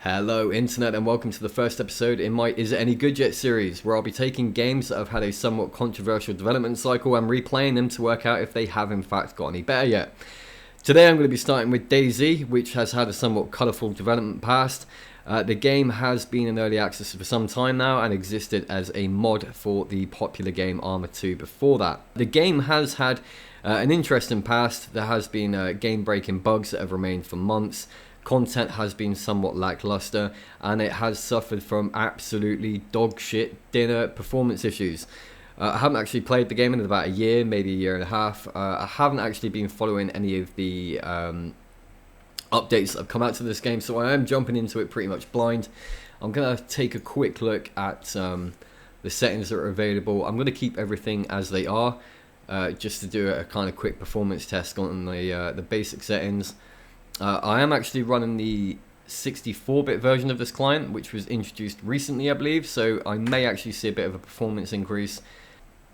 Hello Internet and welcome to the first episode in my Is It Any Good Yet series, where I'll be taking games that have had a somewhat controversial development cycle and replaying them to work out if they have in fact got any better yet. Today I'm going to be starting with DayZ, which has had a somewhat colourful development past. The game has been in early access for some time now and existed as a mod for the popular game Arma 2 before that. The game has had an interesting past. There has been game-breaking bugs that have remained for months. Content has been somewhat lackluster, and it has suffered from absolutely dog shit dinner performance issues. I haven't actually played the game in about a year, maybe a year and a half. I haven't actually been following any of the updates that have come out to this game, so I am jumping into it pretty much blind. I'm going to take a quick look at the settings that are available. I'm going to keep everything as they are, just to do a kind of quick performance test on the basic settings. I am actually running the 64-bit version of this client, which was introduced recently, I believe, so I may actually see a bit of a performance increase.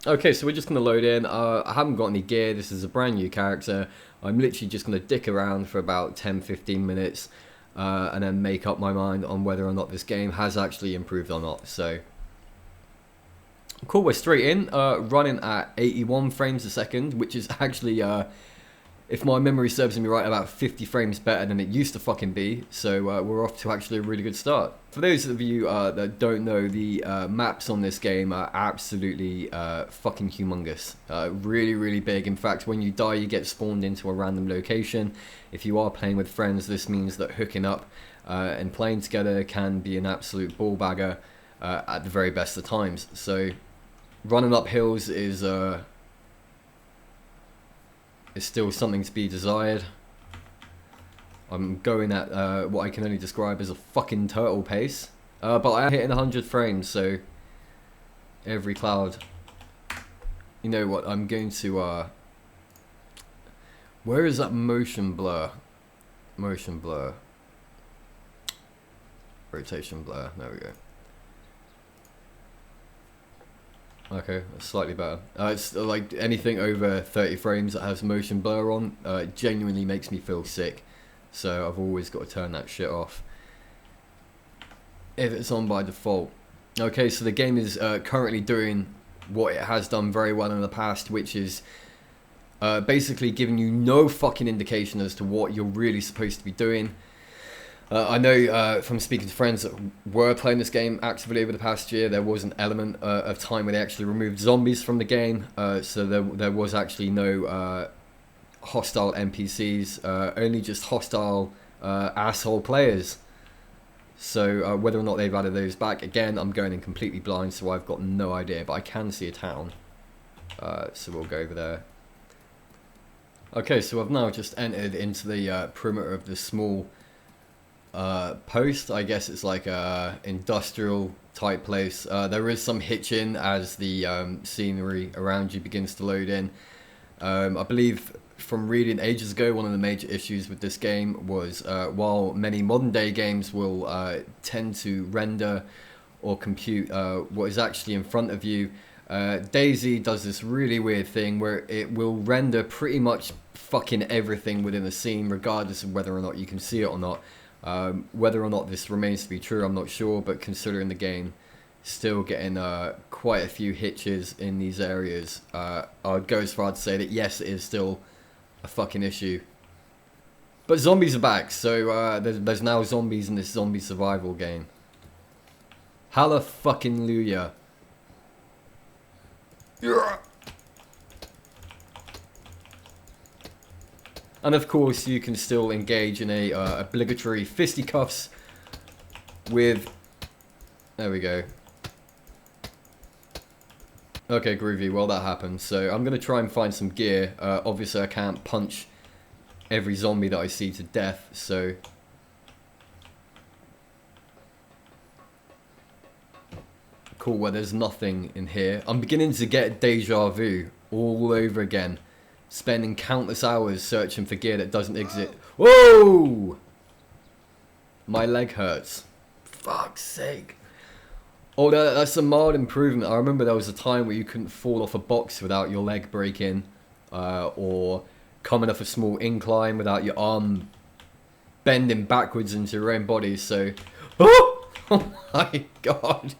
Okay, so we're just going to load in. I haven't got any gear. This is a brand new character. I'm literally just going to dick around for about 10-15 minutes and then make up my mind on whether or not this game has actually improved or not. So, cool, we're straight in, running at 81 frames a second, which is actually... if my memory serves me right, about 50 frames better than it used to fucking be. So we're off to actually a really good start. For those of you that don't know, the maps on this game are absolutely fucking humongous. Really, really big. In fact, when you die, you get spawned into a random location. If you are playing with friends, this means that hooking up and playing together can be an absolute ball bagger at the very best of times. So running up hills is still something to be desired. I'm going at what I can only describe as a fucking turtle pace, but I am hitting 100 frames, so every cloud. You know what, I'm going to where is that motion blur? Motion blur. Rotation blur, there we go. Okay, that's slightly better. It's like anything over 30 frames that has motion blur on genuinely makes me feel sick. So I've always got to turn that shit off if it's on by default. Okay, so the game is currently doing what it has done very well in the past, which is basically giving you no fucking indication as to what you're really supposed to be doing. I know from speaking to friends that were playing this game actively over the past year, there was an element of time where they actually removed zombies from the game, so there was actually no hostile NPCs, only just hostile asshole players. So whether or not they've added those back, again, I'm going in completely blind, so I've got no idea, but I can see a town, so we'll go over there. Okay, so I've now just entered into the perimeter of this small post. I guess it's like a industrial type place. There is some hitching as the scenery around you begins to load in. I believe from reading ages ago, one of the major issues with this game was while many modern day games will tend to render or compute what is actually in front of you, DayZ does this really weird thing where it will render pretty much fucking everything within the scene, regardless of whether or not you can see it or not. Whether or not this remains to be true, I'm not sure, but considering the game still getting quite a few hitches in these areas, I would go as far to say that yes, it is still a fucking issue. But zombies are back, so there's now zombies in this zombie survival game. Halla fucking Luya. And of course, you can still engage in a obligatory fisticuffs with... There we go. Okay, groovy. Well, that happened. So I'm going to try and find some gear. Obviously, I can't punch every zombie that I see to death, so... Cool, well, there's nothing in here. I'm beginning to get deja vu all over again. Spending countless hours searching for gear that doesn't exist. Whoa! My leg hurts. Fuck's sake. Oh, that's a mild improvement. I remember there was a time where you couldn't fall off a box without your leg breaking. Or coming off a small incline without your arm bending backwards into your own body. So, Oh! Oh my god.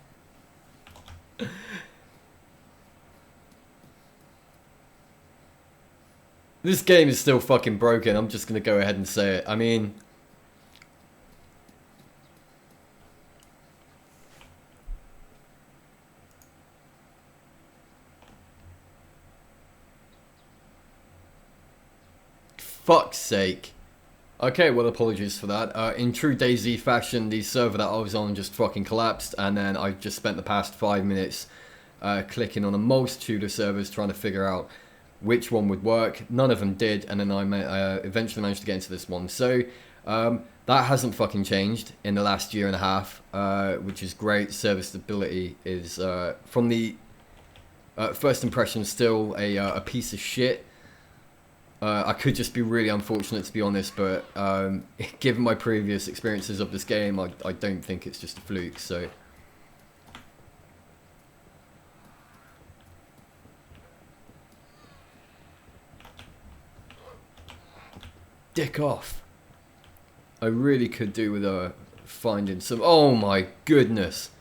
This game is still fucking broken. I'm just gonna go ahead and say it. I mean... fuck's sake. Okay, well, apologies for that. In true DayZ fashion, the server that I was on just fucking collapsed, and then I just spent the past 5 minutes clicking on a multitude of servers trying to figure out which one would work. None of them did, and then I eventually managed to get into this one. So, that hasn't fucking changed in the last year and a half, which is great. Server stability is, from the first impression, still a piece of shit. I could just be really unfortunate, to be honest, but given my previous experiences of this game, I don't think it's just a fluke, so... Dick off. I really could do with finding some... Oh my goodness!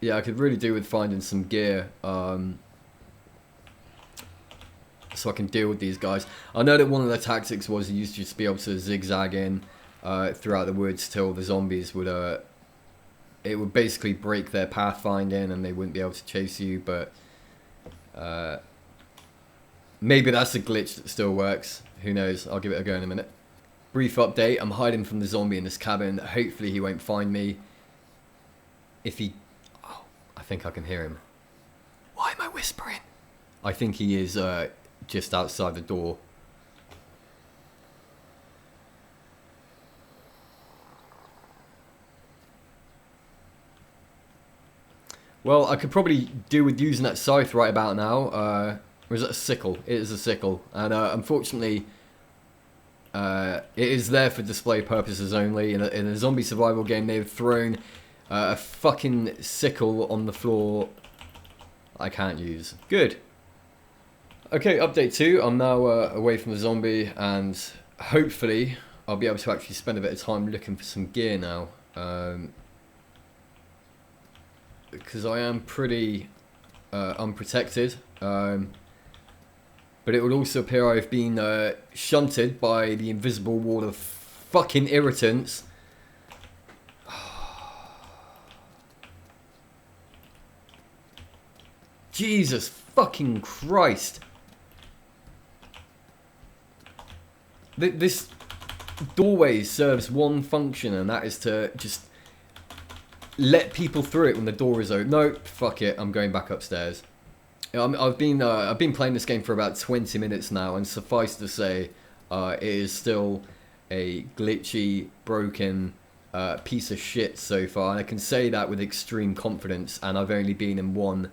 Yeah, I could really do with finding some gear, so I can deal with these guys. I know that one of their tactics was you used to just be able to zigzag in throughout the woods till the zombies would it would basically break their pathfinding and they wouldn't be able to chase you, but maybe that's a glitch that still works. Who knows? I'll give it a go in a minute. Brief update. I'm hiding from the zombie in this cabin. Hopefully he won't find me. If he... Oh, I think I can hear him. Why am I whispering? I think he is just outside the door. Well, I could probably do with using that scythe right about now. Or is it a sickle? It is a sickle. And unfortunately, it is there for display purposes only. In a zombie survival game, they've thrown a fucking sickle on the floor I can't use. Good. Okay, update 2. I'm now away from the zombie, and hopefully I'll be able to actually spend a bit of time looking for some gear now. Because I am pretty unprotected. But it would also appear I've been shunted by the invisible wall of fucking irritants. Jesus fucking Christ. This doorway serves one function, and that is to just let people through it when the door is open. No, fuck it, I'm going back upstairs. I've been playing this game for about 20 minutes now, and suffice to say, it is still a glitchy, broken piece of shit so far. And I can say that with extreme confidence, and I've only been in one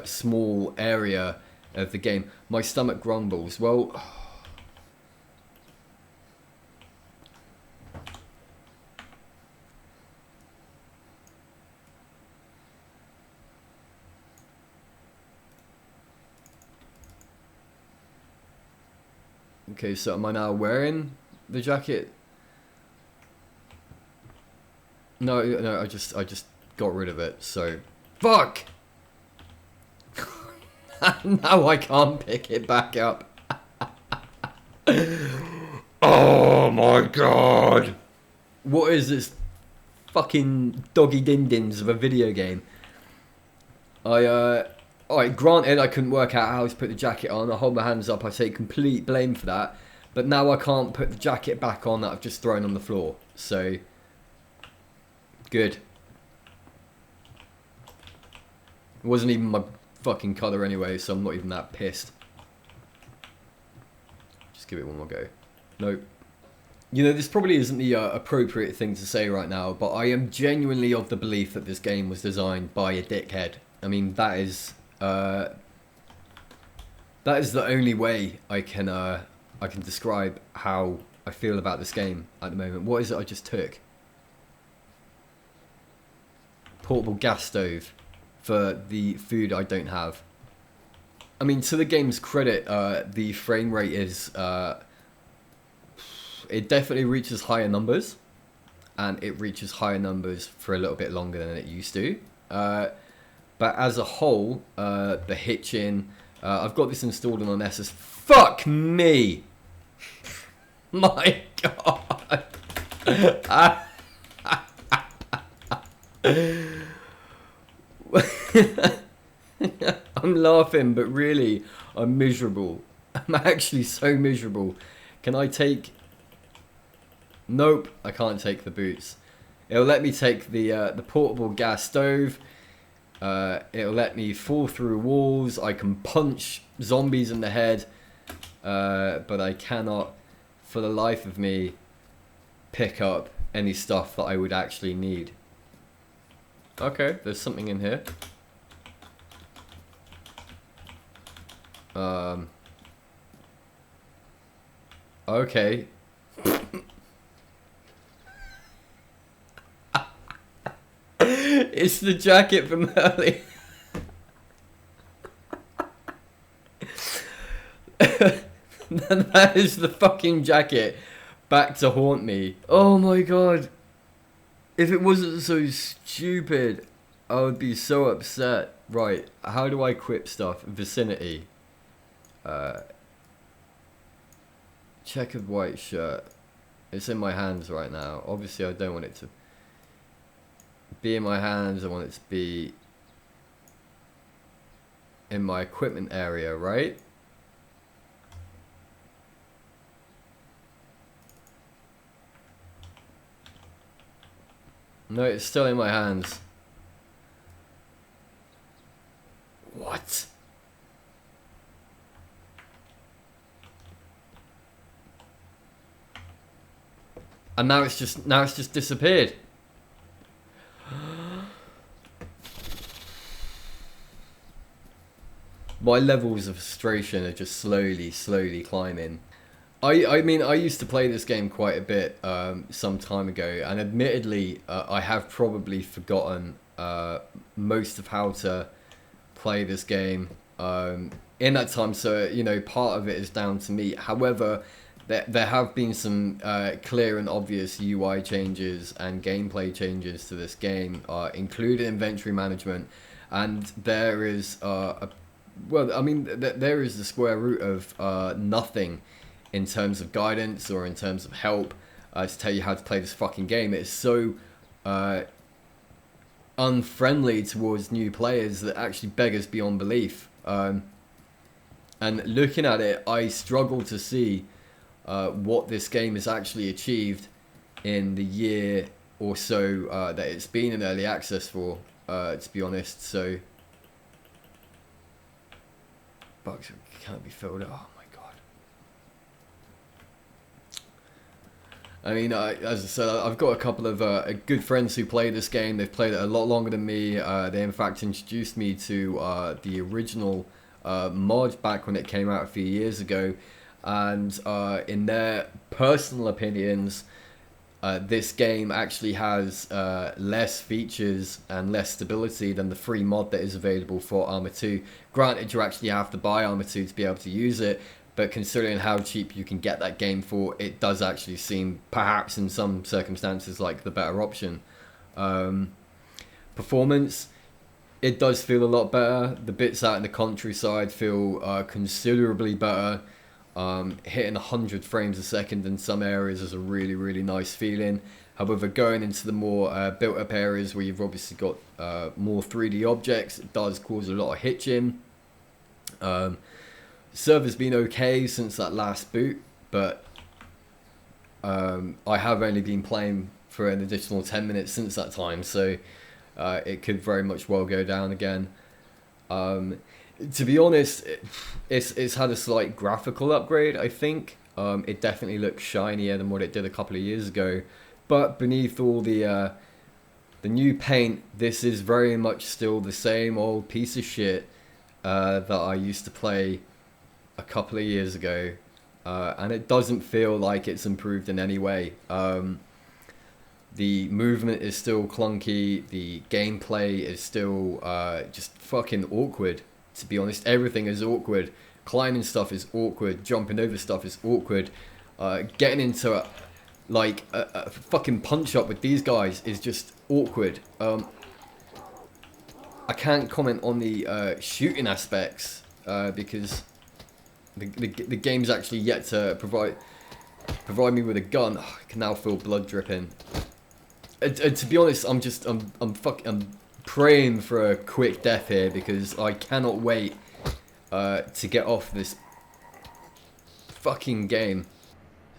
small area of the game. My stomach grumbles. Well... Okay, so am I now wearing the jacket? No, I just got rid of it, so... Fuck! Now I can't pick it back up. Oh my god! What is this fucking doggy-din-dins of a video game? Alright, granted I couldn't work out how to put the jacket on. I hold my hands up, I take complete blame for that. But now I can't put the jacket back on that I've just thrown on the floor. So, good. It wasn't even my fucking colour anyway, so I'm not even that pissed. Just give it one more go. Nope. You know, this probably isn't the appropriate thing to say right now, but I am genuinely of the belief that this game was designed by a dickhead. I mean, that is the only way I can describe how I feel about this game at the moment. What is it I just took? Portable gas stove for the food I don't have. I mean, to the game's credit, the frame rate is it definitely reaches higher numbers, and it reaches higher numbers for a little bit longer than it used to. But as a whole, the hitching, I've got this installed on SS. Fuck me! My God! I'm laughing, but really, I'm miserable. I'm actually so miserable. Can I take... Nope, I can't take the boots. It'll let me take the portable gas stove. It'll let me fall through walls. I can punch zombies in the head. But I cannot, for the life of me, pick up any stuff that I would actually need. Okay, there's something in here. Okay. It's the jacket from earlier. That is the fucking jacket back to haunt me. Oh my God. If it wasn't so stupid, I would be so upset. Right, how do I equip stuff? Vicinity. Checkered white shirt. It's in my hands right now. Obviously, I don't want it to be in my hands. I want it to be in my equipment area, right? No, it's still in my hands. What? And now it's just disappeared. My levels of frustration are just slowly climbing. I mean, I used to play this game quite a bit some time ago, and admittedly, I have probably forgotten most of how to play this game in that time. So, you know, part of it is down to me. However, there have been some clear and obvious UI changes and gameplay changes to this game, including inventory management, and there is well, I mean, there is the square root of nothing in terms of guidance or in terms of help to tell you how to play this fucking game. It's so unfriendly towards new players that actually beggars beyond belief. And looking at it, I struggle to see what this game has actually achieved in the year or so that it's been in early access for, to be honest. So, bugs can't be filled up. Oh my God. I mean, as I said, I've got a couple of good friends who play this game. They've played it a lot longer than me. They in fact introduced me to the original mod back when it came out a few years ago. And in their personal opinions, this game actually has less features and less stability than the free mod that is available for Arma 2. Granted, you actually have to buy Arma 2 to be able to use it, but considering how cheap you can get that game for, it does actually seem, perhaps in some circumstances, like the better option. Performance, it does feel a lot better. The bits out in the countryside feel considerably better. Hitting 100 frames a second in some areas is a really nice feeling. However, going into the more built up areas where you've obviously got more 3D objects, it does cause a lot of hitching. Server's been okay since that last boot, but I have only been playing for an additional 10 minutes since that time, so it could very much well go down again. To be honest, it's had a slight graphical upgrade, I think. It definitely looks shinier than what it did a couple of years ago. But beneath all the new paint, this is very much still the same old piece of shit that I used to play a couple of years ago. And it doesn't feel like it's improved in any way. The movement is still clunky. The gameplay is still just fucking awkward. To be honest, everything is awkward. Climbing stuff is awkward. Jumping over stuff is awkward. Getting into a fucking punch up with these guys is just awkward. I can't comment on the shooting aspects because the game's actually yet to provide me with a gun. Oh, I can now feel blood dripping. To be honest, I'm praying for a quick death here because I cannot wait to get off this fucking game.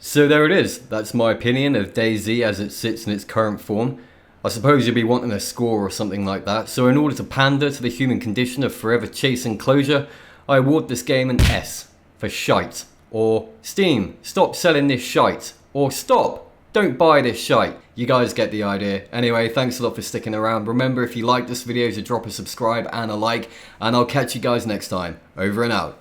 So there it is. That's my opinion of DayZ as it sits in its current form. I suppose you'll be wanting a score or something like that. So in order to pander to the human condition of forever chasing closure, I award this game an S for shite. Or Steam, stop selling this shite. Or stop, don't buy this shite. You guys get the idea. Anyway, thanks a lot for sticking around. Remember, if you like this video, to drop a subscribe and a like. And I'll catch you guys next time. Over and out.